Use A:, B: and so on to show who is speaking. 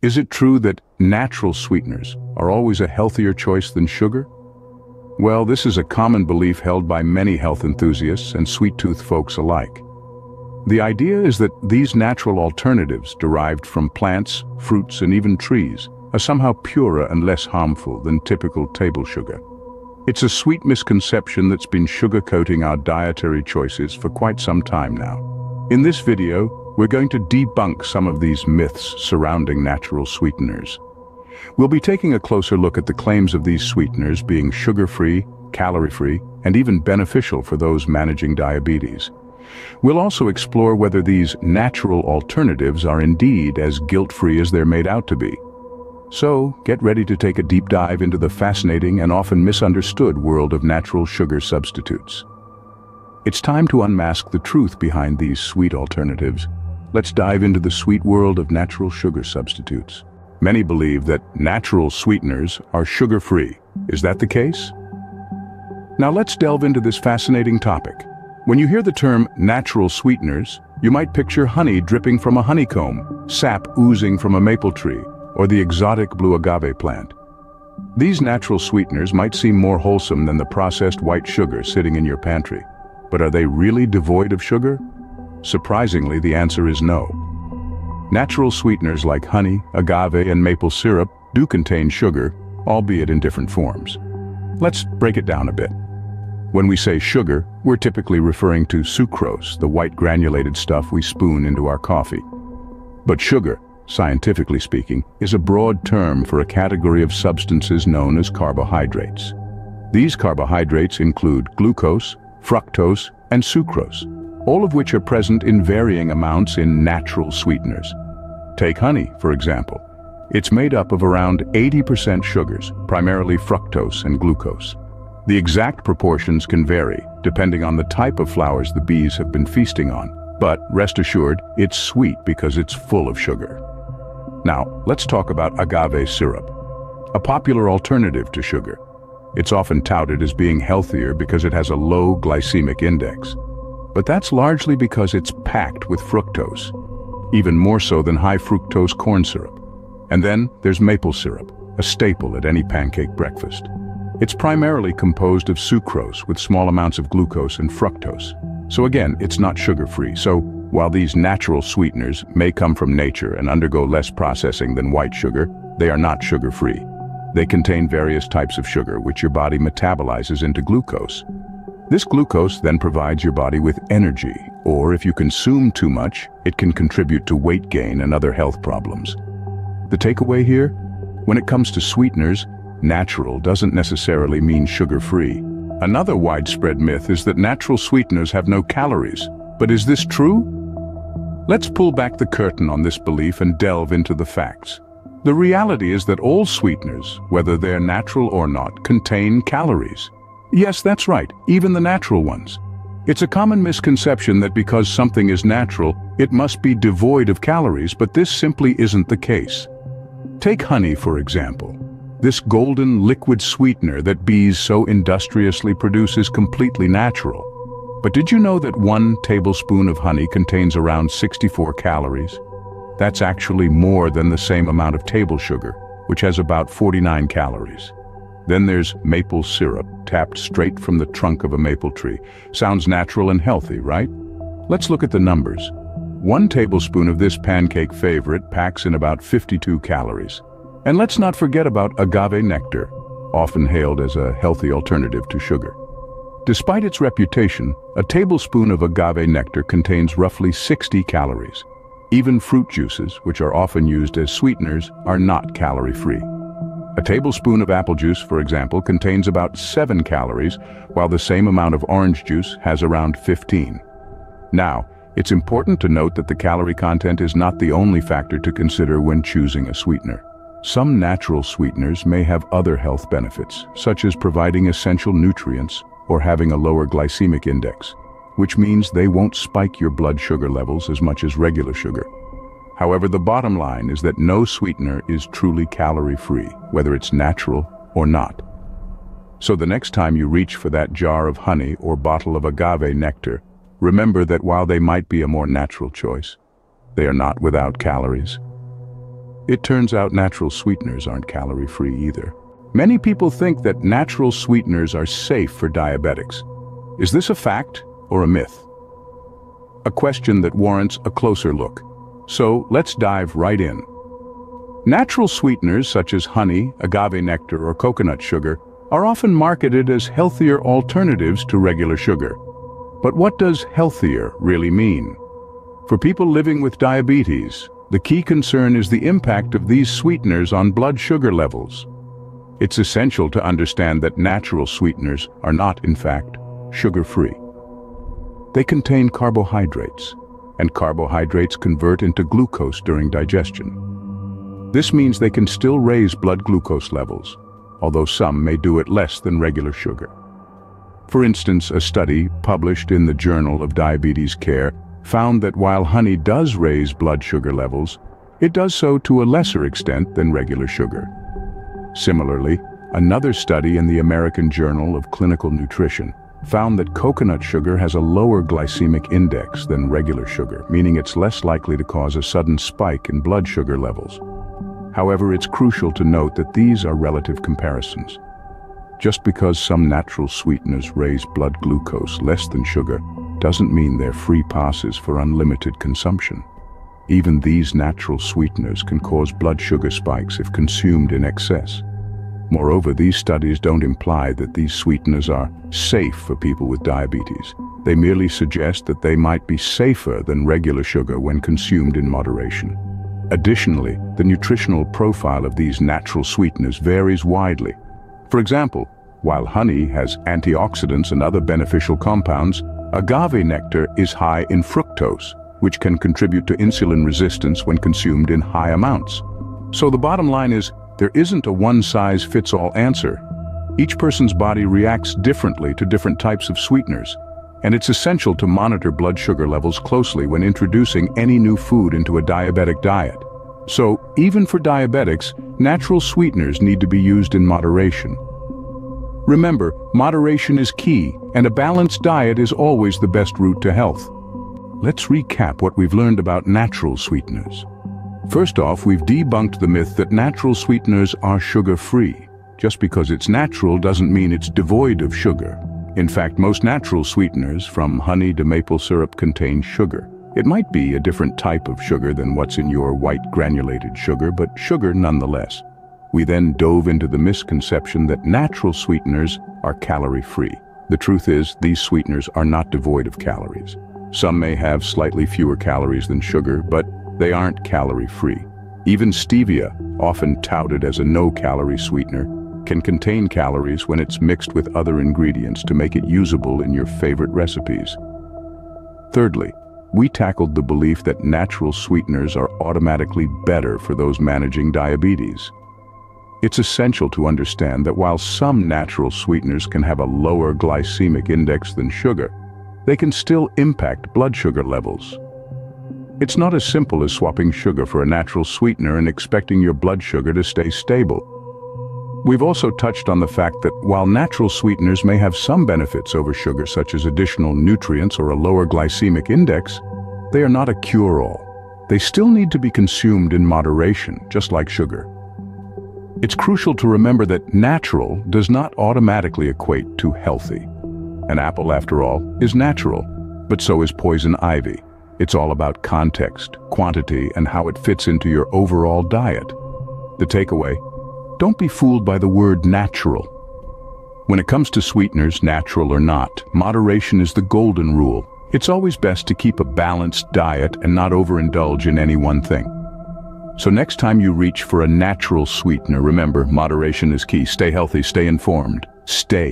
A: Is it true that natural sweeteners are always a healthier choice than sugar? Well, this is a common belief held by many health enthusiasts and sweet-tooth folks alike. The idea is that these natural alternatives derived from plants, fruits, and even trees are somehow purer and less harmful than typical table sugar. It's a sweet misconception that's been sugarcoating our dietary choices for quite some time now. In this video, we're going to debunk some of these myths surrounding natural sweeteners. We'll be taking a closer look at the claims of these sweeteners being sugar-free, calorie-free, and even beneficial for those managing diabetes. We'll also explore whether these natural alternatives are indeed as guilt-free as they're made out to be. So, get ready to take a deep dive into the fascinating and often misunderstood world of natural sugar substitutes. It's time to unmask the truth behind these sweet alternatives. Let's dive into the sweet world of natural sugar substitutes. Many believe that natural sweeteners are sugar-free. Is that the case? Now let's delve into this fascinating topic. When you hear the term natural sweeteners, you might picture honey dripping from a honeycomb, sap oozing from a maple tree, or the exotic blue agave plant. These natural sweeteners might seem more wholesome than the processed white sugar sitting in your pantry. But are they really devoid of sugar? Surprisingly, the answer is no. Natural sweeteners like honey, agave, and maple syrup do contain sugar, albeit in different forms. Let's break it down a bit. When we say sugar, we're typically referring to sucrose, the white granulated stuff we spoon into our coffee. But sugar, scientifically speaking, is a broad term for a category of substances known as carbohydrates. These carbohydrates include glucose, fructose, and sucrose, all of which are present in varying amounts in natural sweeteners. Take honey, for example. It's made up of around 80% sugars, primarily fructose and glucose. The exact proportions can vary, depending on the type of flowers the bees have been feasting on, but rest assured, it's sweet because it's full of sugar. Now, let's talk about agave syrup, a popular alternative to sugar. It's often touted as being healthier because it has a low glycemic index. But that's largely because it's packed with fructose, even more so than high fructose corn syrup. And then there's maple syrup, a staple at any pancake breakfast. It's primarily composed of sucrose with small amounts of glucose and fructose. So again, it's not sugar-free. So while these natural sweeteners may come from nature and undergo less processing than white sugar, they are not sugar-free. They contain various types of sugar which your body metabolizes into glucose. This glucose then provides your body with energy, or if you consume too much, it can contribute to weight gain and other health problems. The takeaway here? When it comes to sweeteners, natural doesn't necessarily mean sugar-free. Another widespread myth is that natural sweeteners have no calories. But is this true? Let's pull back the curtain on this belief and delve into the facts. The reality is that all sweeteners, whether they're natural or not, contain calories. Yes, that's right, even the natural ones. It's a common misconception that because something is natural, it must be devoid of calories, but this simply isn't the case. Take honey, for example. This golden liquid sweetener that bees so industriously produce is completely natural. But did you know that 1 tablespoon of honey contains around 64 calories? That's actually more than the same amount of table sugar, which has about 49 calories. Then there's maple syrup, tapped straight from the trunk of a maple tree. Sounds natural and healthy, right? Let's look at the numbers. 1 tablespoon of this pancake favorite packs in about 52 calories. And let's not forget about agave nectar, often hailed as a healthy alternative to sugar. Despite its reputation, a tablespoon of agave nectar contains roughly 60 calories. Even fruit juices, which are often used as sweeteners, are not calorie-free. A tablespoon of apple juice, for example, contains about 7 calories, while the same amount of orange juice has around 15. Now, it's important to note that the calorie content is not the only factor to consider when choosing a sweetener. Some natural sweeteners may have other health benefits, such as providing essential nutrients or having a lower glycemic index, which means they won't spike your blood sugar levels as much as regular sugar. However, the bottom line is that no sweetener is truly calorie-free, whether it's natural or not. So the next time you reach for that jar of honey or bottle of agave nectar, remember that while they might be a more natural choice, they are not without calories. It turns out natural sweeteners aren't calorie-free either. Many people think that natural sweeteners are safe for diabetics. Is this a fact or a myth? A question that warrants a closer look. So let's dive right in. Natural sweeteners such as honey, agave nectar, or coconut sugar are often marketed as healthier alternatives to regular sugar. But what does healthier really mean? For people living with diabetes, the key concern is the impact of these sweeteners on blood sugar levels. It's essential to understand that natural sweeteners are not, in fact, sugar-free. They contain carbohydrates, and carbohydrates convert into glucose during digestion. This means they can still raise blood glucose levels, although some may do it less than regular sugar. For instance, a study published in the Journal of Diabetes Care found that while honey does raise blood sugar levels, it does so to a lesser extent than regular sugar. Similarly, another study in the American Journal of Clinical Nutrition found that coconut sugar has a lower glycemic index than regular sugar, meaning it's less likely to cause a sudden spike in blood sugar levels. However, it's crucial to note that these are relative comparisons. Just because some natural sweeteners raise blood glucose less than sugar doesn't mean they're free passes for unlimited consumption. Even these natural sweeteners can cause blood sugar spikes if consumed in excess. Moreover, these studies don't imply that these sweeteners are safe for people with diabetes. They merely suggest that they might be safer than regular sugar when consumed in moderation. Additionally, the nutritional profile of these natural sweeteners varies widely. For example, while honey has antioxidants and other beneficial compounds, agave nectar is high in fructose, which can contribute to insulin resistance when consumed in high amounts. So the bottom line is, there isn't a one-size-fits-all answer. Each person's body reacts differently to different types of sweeteners, and it's essential to monitor blood sugar levels closely when introducing any new food into a diabetic diet. So, even for diabetics, natural sweeteners need to be used in moderation. Remember, moderation is key, and a balanced diet is always the best route to health. Let's recap what we've learned about natural sweeteners. First off, we've debunked the myth that natural sweeteners are sugar-free. Just because it's natural doesn't mean it's devoid of sugar. In fact, most natural sweeteners, from honey to maple syrup, contain sugar. It might be a different type of sugar than what's in your white granulated sugar, but sugar nonetheless. We then dove into the misconception that natural sweeteners are calorie-free. The truth is, these sweeteners are not devoid of calories. Some may have slightly fewer calories than sugar, but they aren't calorie-free. Even stevia, often touted as a no-calorie sweetener, can contain calories when it's mixed with other ingredients to make it usable in your favorite recipes. Thirdly, we tackled the belief that natural sweeteners are automatically better for those managing diabetes. It's essential to understand that while some natural sweeteners can have a lower glycemic index than sugar, they can still impact blood sugar levels. It's not as simple as swapping sugar for a natural sweetener and expecting your blood sugar to stay stable. We've also touched on the fact that while natural sweeteners may have some benefits over sugar, such as additional nutrients or a lower glycemic index, they are not a cure-all. They still need to be consumed in moderation, just like sugar. It's crucial to remember that natural does not automatically equate to healthy. An apple, after all, is natural, but so is poison ivy. It's all about context, quantity, and how it fits into your overall diet. The takeaway: don't be fooled by the word natural. When it comes to sweeteners, natural or not, moderation is the golden rule. It's always best to keep a balanced diet and not overindulge in any one thing. So next time you reach for a natural sweetener, remember, moderation is key. Stay healthy, stay informed, stay